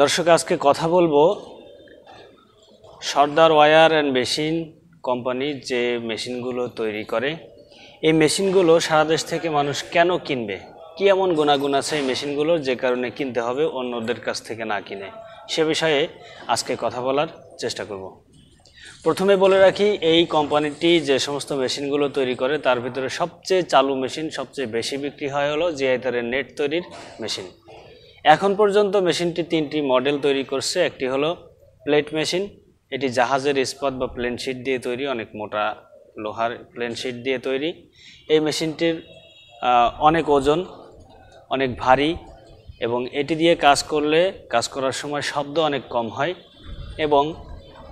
দর্শক আজকে কথা বলবো সর্দার ওয়্যার অ্যান্ড মেশিন কোম্পানি যে মেশিনগুলো তৈরি করে এই মেশিনগুলো সারা দেশ থেকে মানুষ কেন কিনবে, কি এমন গুণাগুণ আছে এই মেশিনগুলোর যে কারণে কিনতে হবে অন্যদের কাছ থেকে না কিনে, সে বিষয়ে আজকে কথা বলার চেষ্টা করব। প্রথমে বলে রাখি, এই কোম্পানিটি যে সমস্ত মেশিনগুলো তৈরি করে তার ভিতরে সবচেয়ে চালু মেশিন, সবচেয়ে বেশি বিক্রি হয় হলো জিআই তারের নেট তৈরির মেশিন। এখন পর্যন্ত মেশিনটি 3টি মডেল তৈরি করছে। একটি হলো প্লেট মেশিন, এটি জাহাজের ইস্পাত বা প্লেন শিট দিয়ে তৈরি, অনেক মোটা লোহার প্লেন শিট দিয়ে তৈরি। এই মেশিনটির অনেক ওজন, অনেক ভারী এবং এটি দিয়ে কাজ করার সময় শব্দ অনেক কম হয় এবং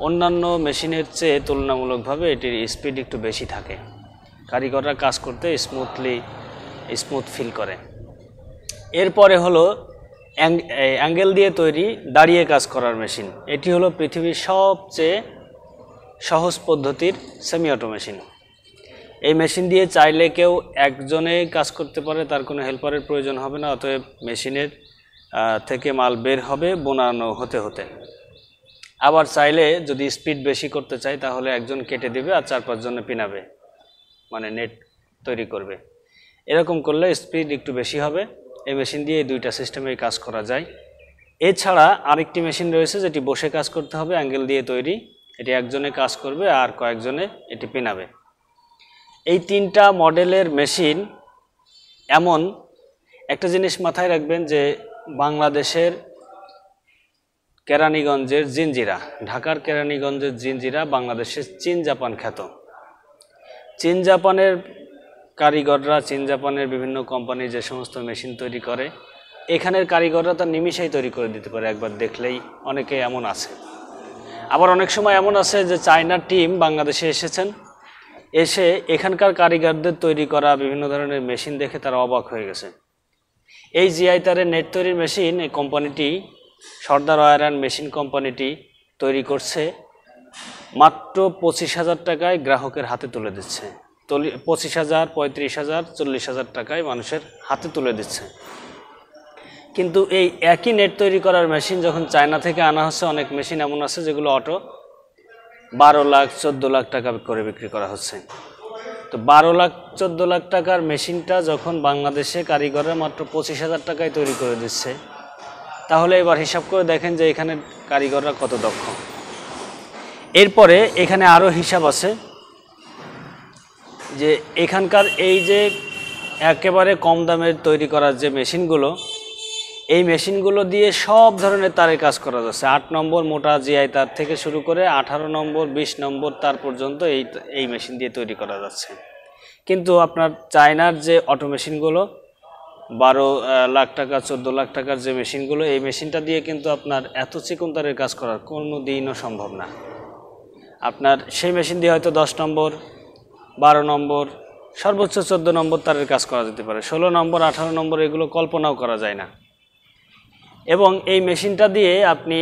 অন্যান্য মেশিনের চেয়ে তুলনামূলকভাবে এটির স্পিড একটু বেশি থাকে। কারিগররা কাজ করতে স্মুথ ফিল করে। এরপরে হলো অ্যাঙ্গেল দিয়ে তৈরি দাঁড়িয়ে কাজ করার মেশিন। এটি হলো পৃথিবীর সবচেয়ে সহজ পদ্ধতির সেমি অটো মেশিন। এই মেশিন দিয়ে চাইলে কেউ একজনে কাজ করতে পারে, তার কোনো হেল্পারের প্রয়োজন হবে না। অতএব মেশিনের থেকে মাল বের হবে বোনানো হতে হতে। আবার চাইলে যদি স্পিড বেশি করতে চাই তাহলে একজন কেটে দেবে আর 4-5 জনে পিনাবে, মানে নেট তৈরি করবে। এরকম করলে স্পিড একটু বেশি হবে। এই মেশিন দিয়ে এই দুইটা সিস্টেমেই কাজ করা যায়। এছাড়া আরেকটি মেশিন রয়েছে যেটি বসে কাজ করতে হবে, অ্যাঙ্গেল দিয়ে তৈরি। এটি একজনে কাজ করবে আর কয়েকজনে এটি পিনাবে। এই 3টা মডেলের মেশিন এমন একটা জিনিস মাথায় রাখবেন যে বাংলাদেশের কেরানীগঞ্জের জিঞ্জিরা, ঢাকার কেরানীগঞ্জের জিঞ্জিরা বাংলাদেশের চীন জাপান খ্যাত। চীন জাপানের কারিগররা, চীন জাপানের বিভিন্ন কোম্পানি যে সমস্ত মেশিন তৈরি করে, এখানের কারিগররা তার নিমিষেই তৈরি করে দিতে পারে, একবার দেখলেই। অনেকে এমন আছে। আবার অনেক সময় এমন আছে যে চায়নার টিম বাংলাদেশে এসেছেন, এসে এখানকার কারিগরদের তৈরি করা বিভিন্ন ধরনের মেশিন দেখে তারা অবাক হয়ে গেছে। এই জিআই তারের নেট তৈরির মেশিন এই কোম্পানিটি, সর্দার ওয়্যার অ্যান্ড মেশিন কোম্পানিটি তৈরি করছে মাত্র 25,000 টাকায় গ্রাহকের হাতে তুলে দিচ্ছে। 25,000, 35,000, 40,000 টাকায় মানুষের হাতে তুলে দিচ্ছে। কিন্তু এই একই নেট তৈরি করার মেশিন যখন চায়না থেকে আনা হচ্ছে, অনেক মেশিন এমন আছে যেগুলো অটো 12 লাখ 14 লাখ টাকা করে বিক্রি করা হচ্ছে। তো 12 লাখ 14 লাখ টাকার মেশিনটা যখন বাংলাদেশে কারিগররা মাত্র 25,000 টাকায় তৈরি করে দিচ্ছে, তাহলে এবার হিসাব করে দেখেন যে এখানে কারিগররা কত দক্ষ। এরপরে এখানে আরও হিসাব আছে যে এখানকার এই যে একেবারে কম দামের তৈরি করার যে মেশিনগুলো, এই মেশিনগুলো দিয়ে সব ধরনের তারের কাজ করা যাচ্ছে। 8 নম্বর মোটা জিআই তার থেকে শুরু করে 18 নম্বর 20 নম্বর তার পর্যন্ত এই মেশিন দিয়ে তৈরি করা যাচ্ছে। কিন্তু আপনার চায়নার যে অটো মেশিনগুলো 12 লাখ টাকা 14 লাখ টাকার যে মেশিনগুলো, এই মেশিনটা দিয়ে কিন্তু আপনার এত চিকন তারের কাজ করার কোনো দিনও সম্ভব না। আপনার সেই মেশিন দিয়ে হয়তো 10 নম্বর 12 নম্বর সর্বোচ্চ 14 নম্বর তারের কাজ করা যেতে পারে। 16 নম্বর 18 নম্বর এগুলো কল্পনাও করা যায় না। এবং এই মেশিনটা দিয়ে আপনি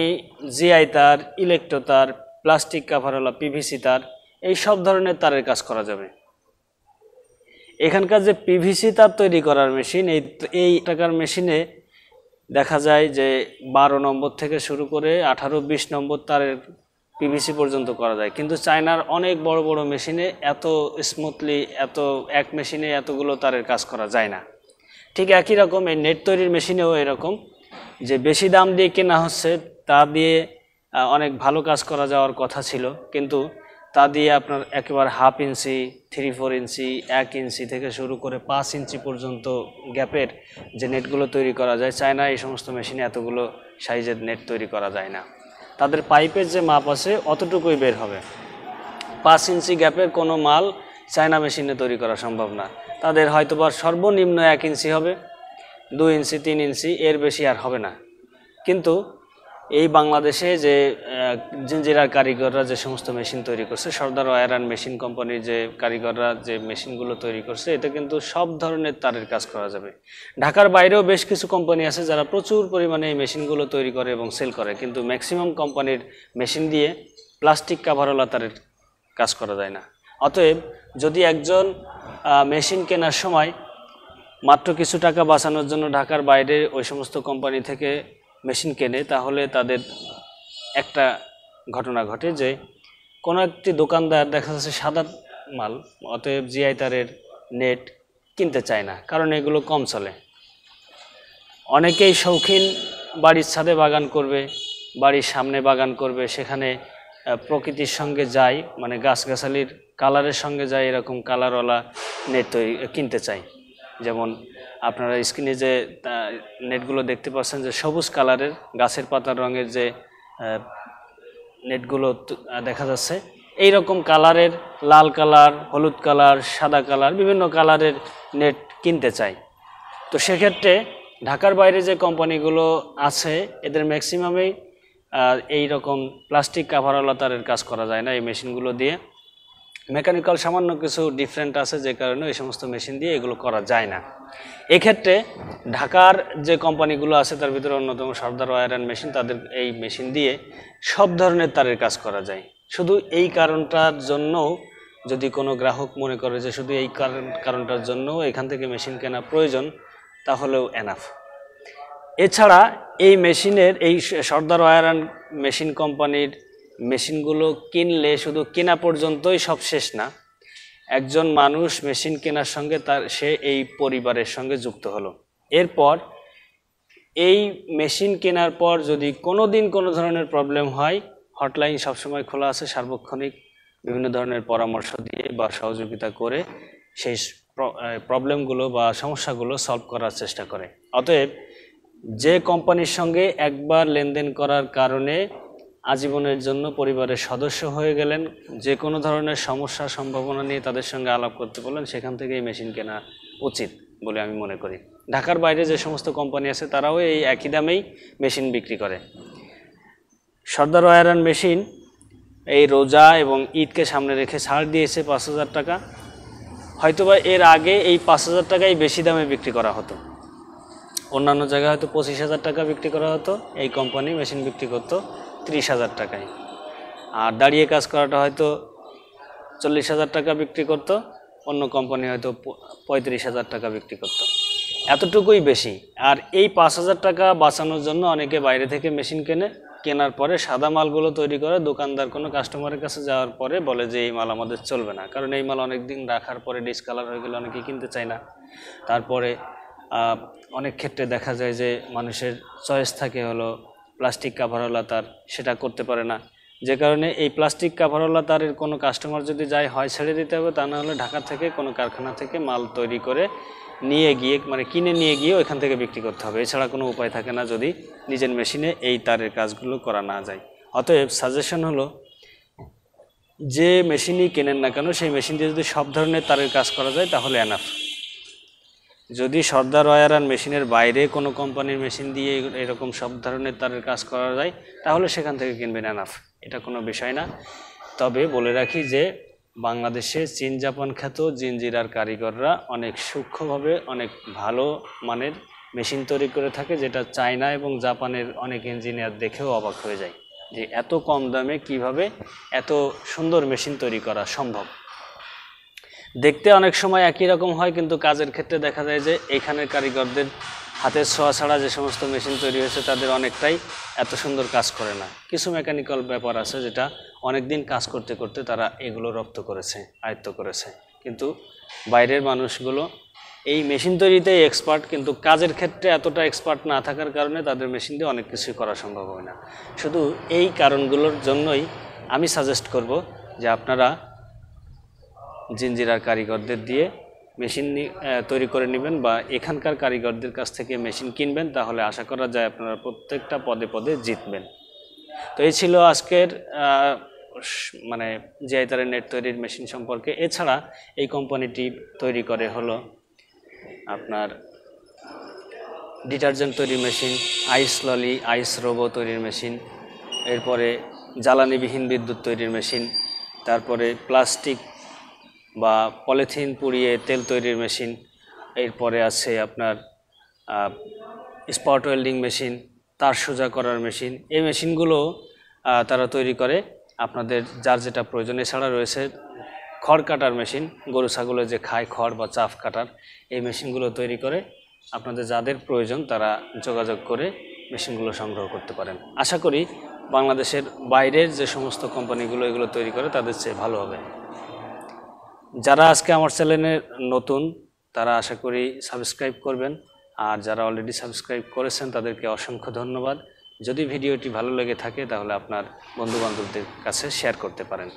জিআই তার, ইলেকট্রো তার, প্লাস্টিক কাভারওয়ালা পিভিসি তার, এই সব ধরনের তারের কাজ করা যাবে। এখানকার যে পিভিসি তার তৈরি করার মেশিন, এই টাকার মেশিনে দেখা যায় যে 12 নম্বর থেকে শুরু করে 18-20 নম্বর তারের পিভিসি পর্যন্ত করা যায়। কিন্তু চায়নার অনেক বড় বড় মেশিনে এত স্মুথলি, এক মেশিনে এতগুলো তারের কাজ করা যায় না। ঠিক একই রকম এই নেট তৈরির মেশিনেও এরকম, যে বেশি দাম দিয়ে কেনা হচ্ছে, তা দিয়ে অনেক ভালো কাজ করা যাওয়ার কথা ছিল, কিন্তু তা দিয়ে আপনার একেবারে 1/2 ইঞ্চি, 3-4 ইঞ্চি, 1 ইঞ্চি থেকে শুরু করে 5 ইঞ্চি পর্যন্ত গ্যাপের যে নেটগুলো তৈরি করা যায়, চায়না এই সমস্ত মেশিনে এতগুলো সাইজের নেট তৈরি করা যায় না। তাদের পাইপের যে মাপ আছে অতটুকুই বের হবে। 5 ইঞ্চি গ্যাপের কোনো মাল চায়না মেশিনে তৈরি করা সম্ভব না। তাদের হয়তোবা সর্বনিম্ন 1 ইঞ্চি হবে, 2 ইঞ্চি 3 ইঞ্চি, এর বেশি আর হবে না। কিন্তু এই বাংলাদেশে যে জিঞ্জিরার কারিগররা যে সমস্ত মেশিন তৈরি করছে, সর্দার ওয়্যার অ্যান্ড মেশিন কোম্পানির যে কারিগররা যে মেশিনগুলো তৈরি করছে, এতে কিন্তু সব ধরনের তারের কাজ করা যাবে। ঢাকার বাইরেও বেশ কিছু কোম্পানি আছে যারা প্রচুর পরিমাণে এই মেশিনগুলো তৈরি করে এবং সেল করে, কিন্তু ম্যাক্সিমাম কোম্পানির মেশিন দিয়ে প্লাস্টিক কাভারওয়ালা তারের কাজ করা যায় না। অতএব যদি একজন মেশিন কেনার সময় মাত্র কিছু টাকা বাঁচানোর জন্য ঢাকার বাইরে ওই সমস্ত কোম্পানি থেকে মেশিন কেনে তাহলে তাদের একটা ঘটনা ঘটে যে কোনো একটি দোকানদার দেখা যাচ্ছে সাদা মাল, অতএব জিআই তারের নেট কিনতে চায় না, কারণ এগুলো কম চলে। অনেকেই শৌখিন বাড়ির ছাদে বাগান করবে, বাড়ির সামনে বাগান করবে, সেখানে প্রকৃতির সঙ্গে যায়, মানে গাছগাছালির কালারের সঙ্গে যায় এরকম কালারওয়ালা নেট তৈরি কিনতে চাই। যেমন আপনারা স্ক্রিনে যে নেটগুলো দেখতে পাচ্ছেন যে সবুজ কালারের গাছের পাতার রঙের যে নেটগুলো দেখা যাচ্ছে, এই রকম কালারের লাল কালার, হলুদ কালার, সাদা কালার, বিভিন্ন কালারের নেট কিনতে চাই। তো সেক্ষেত্রে ঢাকার বাইরে যে কোম্পানিগুলো আছে এদের ম্যাক্সিমামেই এই রকম প্লাস্টিক কাভারওয়ালা তারের কাজ করা যায় না এই মেশিনগুলো দিয়ে। মেকানিক্যাল সামান্য কিছু ডিফারেন্ট আছে, যে কারণে এই সমস্ত মেশিন দিয়ে এগুলো করা যায় না। এক্ষেত্রে ঢাকার যে কোম্পানিগুলো আছে তার ভিতরে অন্যতম সর্দার ওয়্যার অ্যান্ড মেশিন, তাদের এই মেশিন দিয়ে সব ধরনের তারের কাজ করা যায়। শুধু এই কারণটার জন্য যদি কোনো গ্রাহক মনে করে যে শুধু এই কারণটার জন্য এখান থেকে মেশিন কেনা প্রয়োজন, তাহলেও এনাফ। এছাড়া এই মেশিনের, এই সর্দার ওয়্যার অ্যান্ড মেশিন কোম্পানির মেশিনগুলো কিনলে শুধু কেনা পর্যন্তই সব শেষ না। একজন মানুষ মেশিন কেনার সঙ্গে সে এই পরিবারের সঙ্গে যুক্ত হলো। এরপর এই মেশিন কেনার পর যদি কোনো দিন কোনো ধরনের প্রবলেম হয়, হটলাইন সবসময় খোলা আছে, সার্বক্ষণিক বিভিন্ন ধরনের পরামর্শ দিয়ে বা সহযোগিতা করে সেই প্রবলেমগুলো বা সমস্যাগুলো সলভ করার চেষ্টা করে। অতএব যে কোম্পানির সঙ্গে একবার লেনদেন করার কারণে আজীবনের জন্য পরিবারের সদস্য হয়ে গেলেন, যে কোনো ধরনের সমস্যা সম্ভাবনা নিয়ে তাদের সঙ্গে আলাপ করতে বললেন, সেখান থেকে এই মেশিন কেনা উচিত বলে আমি মনে করি। ঢাকার বাইরে যে সমস্ত কোম্পানি আছে তারাও এই একই দামেই মেশিন বিক্রি করে। সর্দার ওয়্যার অ্যান্ড মেশিন এই রোজা এবং ঈদকে সামনে রেখে ছাড় দিয়েছে 5,000 টাকা। হয়তোবা এর আগে এই 5,000 টাকাই বেশি দামে বিক্রি করা হতো, অন্যান্য জায়গায় হয়তো 25,000 টাকা বিক্রি করা হতো, এই কোম্পানি মেশিন বিক্রি করতো 30,000 টাকায়। আর দাঁড়িয়ে কাজ করাটা হয়তো 40,000 টাকা বিক্রি করতো, অন্য কোম্পানি হয়তো 35,000 টাকা বিক্রি করতো, এতটুকুই বেশি। আর এই 5,000 টাকা বাঁচানোর জন্য অনেকে বাইরে থেকে মেশিন কেনার পরে সাদা মালগুলো তৈরি করে দোকানদার কোনো কাস্টমারের কাছে যাওয়ার পরে বলে যে এই মাল আমাদের চলবে না, কারণ এই মাল অনেক দিন রাখার পরে ডিসকালার হয়ে গেলে অনেকে কিনতে চায় না। তারপরে অনেক ক্ষেত্রে দেখা যায় যে মানুষের চয়েস থাকে হলো প্লাস্টিক কাভারওয়ালা তার, সেটা করতে পারে না, যে কারণে এই প্লাস্টিক কাভারওয়ালা তারের কোনো কাস্টমার যদি যায় হয় ছেড়ে দিতে হবে, তা না হলে ঢাকা থেকে কোনো কারখানা থেকে মাল তৈরি করে নিয়ে গিয়ে, মানে কিনে নিয়ে গিয়ে ওইখান থেকে বিক্রি করতে হবে। এছাড়া কোনো উপায় থাকে না যদি নিজের মেশিনে এই তারের কাজগুলো করা না যায়। অতএব সাজেশন হলো, যে মেশিনই কেনেন না কেন সেই মেশিন দিয়ে যদি সব ধরনের তারের কাজ করা যায় তাহলে এনাফ। যদি সর্দার ওয়্যার অ্যান্ড মেশিনের বাইরে কোনো কোম্পানির মেশিন দিয়ে এরকম সব ধরনের তারের কাজ করা যায় তাহলে সেখান থেকে কিনবেন, এনাফ, এটা কোনো বিষয় না। তবে বলে রাখি যে বাংলাদেশে চীন জাপান খ্যাত জিনজিরার কারিগররা অনেক সূক্ষ্মভাবে অনেক ভালো মানের মেশিন তৈরি করে থাকে, যেটা চায়না এবং জাপানের অনেক ইঞ্জিনিয়ার দেখেও অবাক হয়ে যায় যে এত কম দামে কিভাবে এত সুন্দর মেশিন তৈরি করা সম্ভব। দেখতে অনেক সময় একই রকম হয়, কিন্তু কাজের ক্ষেত্রে দেখা যায় যে এখানের কারিগরদের হাতের ছোঁয়া ছাড়া যে সমস্ত মেশিন তৈরি হয়েছে তাদের অনেকটাই এত সুন্দর কাজ করে না। কিছু মেকানিক্যাল ব্যাপার আছে যেটা অনেক দিন কাজ করতে করতে তারা এগুলো রপ্ত করেছে, আয়ত্ত করেছে। কিন্তু বাইরের মানুষগুলো এই মেশিন তৈরিতেই এক্সপার্ট, কিন্তু কাজের ক্ষেত্রে এতটা এক্সপার্ট না থাকার কারণে তাদের মেশিন দিয়ে অনেক কিছুই করা সম্ভব হয় না। শুধু এই কারণগুলোর জন্যই আমি সাজেস্ট করব যে আপনারা জিনজিরার কারিগরদের দিয়ে মেশিন তৈরি করে নেবেন বা এখানকার কারিগরদের কাছ থেকে মেশিন কিনবেন, তাহলে আশা করা যায় আপনারা প্রত্যেকটা পদে পদে জিতবেন। তো এই ছিল আজকের মানে জিআই তারের নেট তৈরির মেশিন সম্পর্কে। এছাড়া এই কোম্পানিটি তৈরি করে হলো আপনার ডিটারজেন্ট তৈরির মেশিন, আইস ললি, আইস রোবো তৈরির মেশিন, এরপরে জ্বালানিবিহীন বিদ্যুৎ তৈরির মেশিন, তারপরে প্লাস্টিক বা পলিথিন পুড়িয়ে তেল তৈরির মেশিন, এরপরে আছে আপনার স্পট ওয়েল্ডিং মেশিন, তার সোজা করার মেশিন। এই মেশিনগুলো তারা তৈরি করে আপনাদের যার যেটা প্রয়োজন। এছাড়া রয়েছে খড় কাটার মেশিন, গরু ছাগলে যে খায় খড় বা চাফ কাটার, এই মেশিনগুলো তৈরি করে আপনাদের যাদের প্রয়োজন তারা যোগাযোগ করে মেশিনগুলো সংগ্রহ করতে পারেন। আশা করি বাংলাদেশের বাইরের যে সমস্ত কোম্পানিগুলো এগুলো তৈরি করে তাদের চেয়ে ভালো হবে। যারা আজকে আমার চ্যানেলে নতুন তারা আশা করি সাবস্ক্রাইব করবেন, আর যারা অলরেডি সাবস্ক্রাইব করেছেন তাদেরকে অসংখ্য ধন্যবাদ। যদি ভিডিওটি ভালো লেগে থাকে তাহলে আপনার বন্ধুবান্ধবদের কাছে শেয়ার করতে পারেন।